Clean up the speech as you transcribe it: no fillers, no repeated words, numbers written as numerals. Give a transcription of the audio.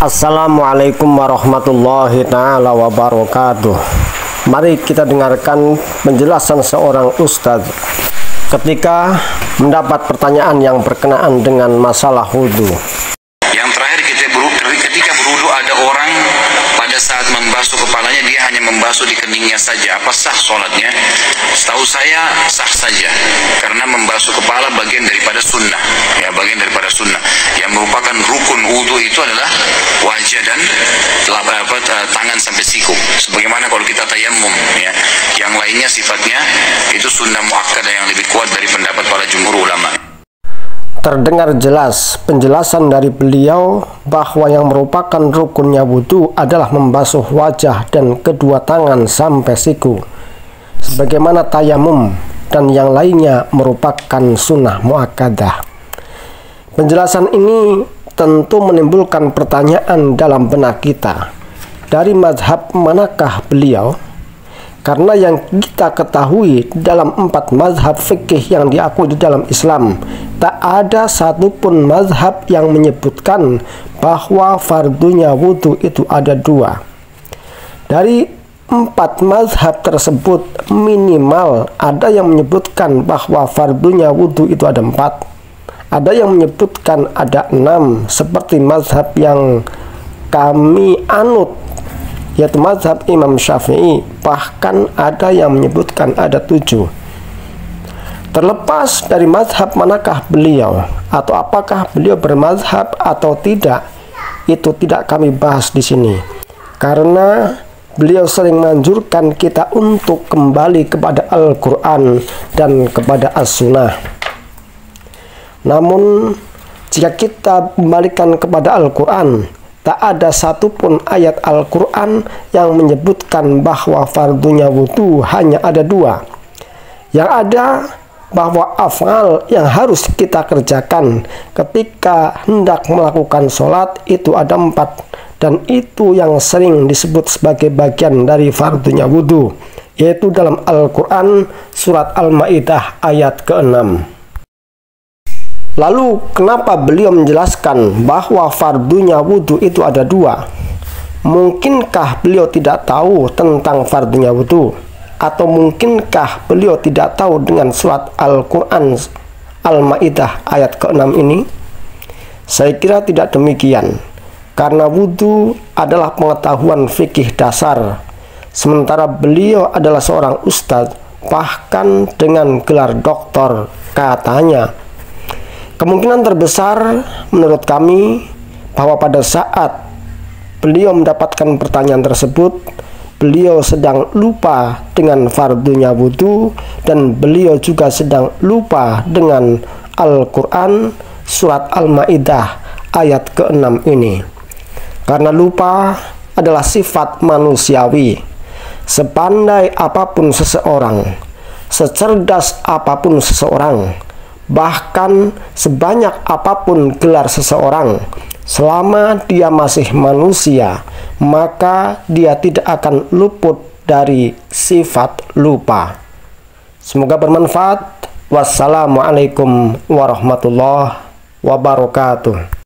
Assalamualaikum warahmatullahi ta'ala wabarakatuh. Mari kita dengarkan penjelasan seorang ustadz ketika mendapat pertanyaan yang berkenaan dengan masalah wudhu. Yang terakhir, ketika berwudhu ada orang pada saat membasuh kepalanya dia hanya membasuh di keningnya saja. Apa sah sholatnya? Setahu saya sah saja, karena membasuh kepala bagian daripada sunnah, ya, bagian daripada sunnah. Yang merupakan rukun wudhu itu adalah wajah dan tangan sampai siku. Sebagaimana kalau kita tayammum, ya, yang lainnya sifatnya itu sunnah muakkadah yang lebih kuat dari pendapat para jumhur ulama. Terdengar jelas penjelasan dari beliau bahwa yang merupakan rukunnya wudhu adalah membasuh wajah dan kedua tangan sampai siku, sebagaimana tayamum dan yang lainnya merupakan sunnah muakkadah. Penjelasan ini tentu menimbulkan pertanyaan dalam benak kita, dari mazhab manakah beliau? Karena yang kita ketahui dalam 4 mazhab fikih yang diakui di dalam Islam, tak ada satupun mazhab yang menyebutkan bahwa fardunya wudhu itu ada 2. Dari 4 mazhab tersebut, minimal ada yang menyebutkan bahwa fardunya wudhu itu ada 4. Ada yang menyebutkan ada 6, seperti mazhab yang kami anut, yaitu mazhab Imam Syafi'i. Bahkan ada yang menyebutkan ada 7. Terlepas dari mazhab manakah beliau, atau apakah beliau bermazhab atau tidak, itu tidak kami bahas di sini, karena beliau sering menganjurkan kita untuk kembali kepada Al-Quran dan kepada As-Sunnah. Namun jika kita kembalikan kepada Al-Quran, tak ada satupun ayat Al-Quran yang menyebutkan bahwa fardunya wudhu hanya ada 2. Yang ada bahwa af'al yang harus kita kerjakan ketika hendak melakukan sholat itu ada 4, dan itu yang sering disebut sebagai bagian dari fardunya wudhu, yaitu dalam Al-Quran surat Al-Ma'idah ayat ke-6. Lalu kenapa beliau menjelaskan bahwa fardunya wudhu itu ada 2? Mungkinkah beliau tidak tahu tentang fardunya wudhu? Atau mungkinkah beliau tidak tahu dengan surat Al-Quran Al-Ma'idah ayat ke-6 ini? Saya kira tidak demikian, karena wudhu adalah pengetahuan fikih dasar, sementara beliau adalah seorang ustadz, bahkan dengan gelar doktor katanya. Kemungkinan terbesar menurut kami bahwa pada saat beliau mendapatkan pertanyaan tersebut, beliau sedang lupa dengan fardunya wudhu, dan beliau juga sedang lupa dengan Al-Quran surat Al-Ma'idah ayat ke-6 ini. Karena lupa adalah sifat manusiawi. Sepandai apapun seseorang, secerdas apapun seseorang, bahkan sebanyak apapun gelar seseorang, selama dia masih manusia, maka dia tidak akan luput dari sifat lupa. Semoga bermanfaat. Wassalamualaikum warahmatullahi wabarakatuh.